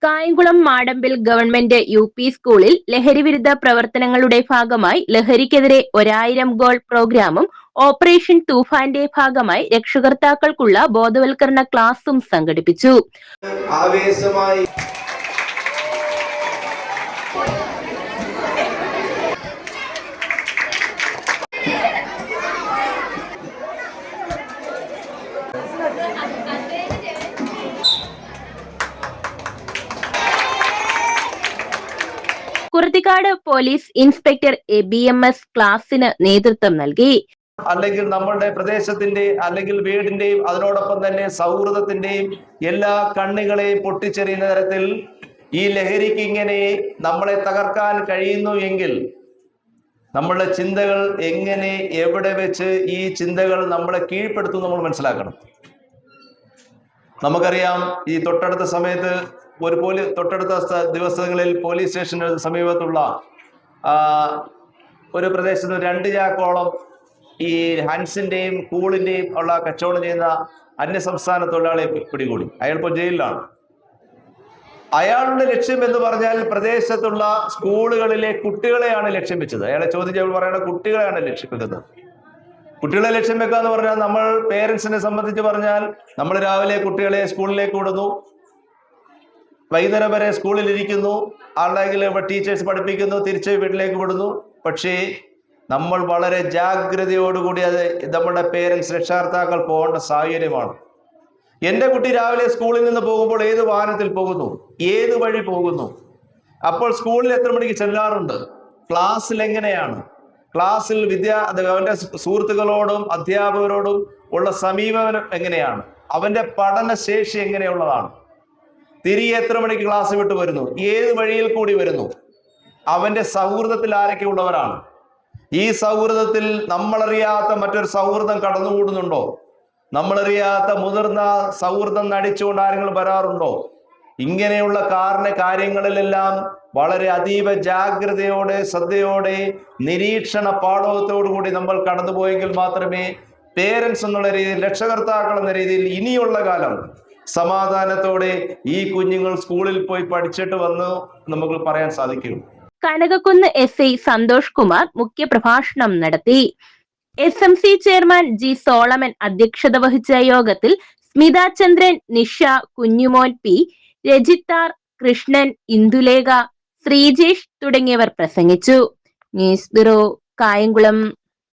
Kayamkulam Madambil government UP. സ്കൂളിൽ ലഹരിവിരുദ്ധ പ്രവർത്തനങ്ങളുടെ ഭാഗമായി ലഹരിക്കെതിരെ 1000 ഗോൾ പ്രോഗ്രാമും ഓപ്പറേഷൻ തൂഫാന്റെ ഭാഗമായി രക്ഷകർത്താക്കൾക്കുള്ള ബോധവൽക്കരണ ക്ലാസും സംഘടിപ്പിച്ചു. ആവേശമായി കുർത്തിക്കാട് പോലീസ് ഇൻസ്പെക്ടർ BMS ക്ലാസിന് നേതൃത്വം നൽകി. അല്ലെങ്കിൽ നമ്മുടെ പ്രദേശത്തിന്റെ അല്ലെങ്കിൽ വീടിന്റെയും അതിനോടൊപ്പം തന്നെ സൗഹൃദത്തിന്റെയും എല്ലാ കണ്ണികളെയും പൊട്ടിച്ചെറിയുന്ന തരത്തിൽ ഈ ലഹരിക്ക് ഇങ്ങനെ നമ്മളെ തകർക്കാൻ കഴിയുന്നു എങ്കിൽ നമ്മളുടെ ചിന്തകൾ എങ്ങനെ എവിടെ വെച്ച് ഈ ചിന്തകൾ നമ്മളെ കീഴ്പ്പെടുത്തും നമ്മൾ മനസ്സിലാക്കണം. നമുക്കറിയാം ഈ തൊട്ടടുത്ത സമയത്ത് തൊട്ടടുത്ത ദിവസങ്ങളിൽ പോലീസ് സ്റ്റേഷന് സമീപത്തുള്ള ഒരു പ്രദേശത്ത് 2 ചാക്കോളം ഈ ഹൻസിന്റെയും കൂളിന്റെയും ഉള്ള കച്ചവടം ചെയ്യുന്ന അന്യസംസ്ഥാന തൊഴിലാളിയെ പിടികൂടി. അയാൾ ഇപ്പോൾ ജയിലിലാണ്. അയാളുടെ ലക്ഷ്യം എന്ന് പറഞ്ഞാൽ പ്രദേശത്തുള്ള സ്കൂളുകളിലെ കുട്ടികളെയാണ് ലക്ഷ്യം വെച്ചത്. അയാളെ ചോദിച്ചപ്പോൾ പറയുന്നത് കുട്ടികളെയാണ് ലക്ഷ്യം വെക്കുന്നത്. കുട്ടികളെ ലക്ഷ്യം വെക്കുക എന്ന് പറഞ്ഞാൽ നമ്മൾ പേരൻസിനെ സംബന്ധിച്ച് പറഞ്ഞാൽ നമ്മൾ രാവിലെ കുട്ടികളെ സ്കൂളിലേക്ക് വിടുന്നു, വൈകുന്നേരം വരെ സ്കൂളിൽ ഇരിക്കുന്നു, അല്ലെങ്കിൽ ടീച്ചേഴ്സ് പഠിപ്പിക്കുന്നു, തിരിച്ച് വീട്ടിലേക്ക് വിടുന്നു. പക്ഷേ നമ്മൾ വളരെ ജാഗ്രതയോടുകൂടി അത് നമ്മുടെ പേരൻസ് രക്ഷകർത്താക്കൾ പോകേണ്ട സാഹചര്യമാണ്. എൻ്റെ കുട്ടി രാവിലെ സ്കൂളിൽ നിന്ന് പോകുമ്പോൾ ഏത് വാഹനത്തിൽ പോകുന്നു, ഏത് വഴി പോകുന്നു, അപ്പോൾ സ്കൂളിൽ എത്ര മണിക്ക് ചെല്ലാറുണ്ട്, ക്ലാസ്സിൽ എങ്ങനെയാണ്, ക്ലാസ്സിൽ അവന്റെ സുഹൃത്തുക്കളോടും അധ്യാപകരോടും ഉള്ള സമീപനം എങ്ങനെയാണ്, അവന്റെ പഠനശേഷി എങ്ങനെയുള്ളതാണ്, തിരികെ എത്ര മണിക്ക് ക്ലാസ് വിട്ട് വരുന്നു, ഏത് വഴിയിൽ കൂടി വരുന്നു, അവന്റെ സൗഹൃദത്തിൽ ആരൊക്കെ ഉള്ളവരാണ്, ഈ സൗഹൃദത്തിൽ നമ്മളറിയാത്ത മറ്റൊരു സൗഹൃദം കടന്നുകൂടുന്നുണ്ടോ, നമ്മളറിയാത്ത മുതിർന്ന സൗഹൃദം നടിച്ചുകൊണ്ട് ആരെങ്കിലും വരാറുണ്ടോ, ഇങ്ങനെയുള്ള കാര്യങ്ങളിലെല്ലാം വളരെ അതീവ ജാഗ്രതയോടെ ശ്രദ്ധയോടെ നിരീക്ഷണ പാഠവത്തോടു കൂടി നമ്മൾ കടന്നുപോയെങ്കിൽ മാത്രമേ പേരൻസ് എന്നുള്ള രീതിയിൽ രക്ഷകർത്താക്കൾ എന്ന രീതിയിൽ ഇനിയുള്ള കാലം സമാധാനത്തോടെ ഈ കുഞ്ഞുങ്ങൾ സ്കൂളിൽ പോയി പഠിച്ചിട്ട് വന്ന് നമുക്ക് പറയാൻ സാധിക്കും. കനകക്കുന്ന് SI സന്തോഷ് കുമാർ മുഖ്യപ്രഭാഷണം നടത്തി. SMC ചെയർമാൻ G സോളമൻ അധ്യക്ഷത വഹിച്ച യോഗത്തിൽ സ്മിത ചന്ദ്രൻ, നിഷ, കുഞ്ഞുമോൻ P, രജിത്താർ, കൃഷ്ണൻ, ഇന്ദുലേഖ, ശ്രീജേഷ് തുടങ്ങിയവർ പ്രസംഗിച്ചു. News bureau, Kayamkulam.